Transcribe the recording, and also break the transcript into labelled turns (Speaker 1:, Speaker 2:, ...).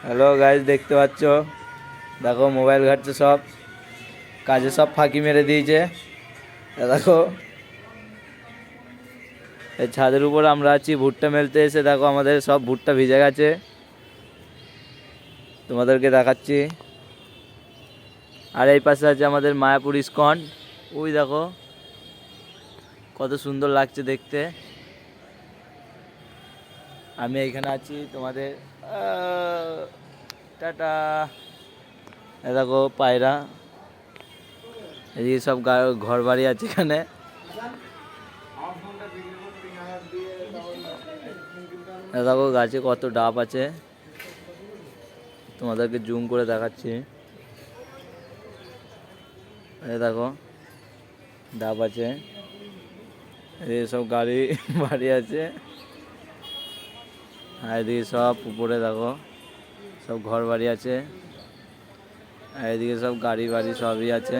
Speaker 1: Hello guys, দেখতে পাচ্ছ? দেখো মোবাইল ঘাটছে, সব কাজে সব ফাঁকি মেরে দিয়েছে। দেখো এই ছাদের উপর আমরা আছি ভুট্টা মেলতে এসে, দেখো আমাদের সব ভুট্টা ভিজে গেছে। তোমাদেরকে দেখাচ্ছি। আর এই পাশে আছে আমাদের মায়াপুর ইস্কন। ওই দেখো কত সুন্দর লাগছে দেখতে। আমি এইখানে আছি তোমাদের। টাটা। দেখো পায়রা, এদিকে সব ঘর বাড়ি আছে এখানে। দেখো গাছে কত ডাব আছে, তোমাদেরকে জুম করে দেখাচ্ছি। এই দেখো ডাব আছে, এদিকে সব গাড়ি বাড়ি আছে। আর এদিকে সব উপরে দেখো সব ঘর বাড়ি আছে। আর এদিকে সব গাড়ি বাড়ি সবই আছে।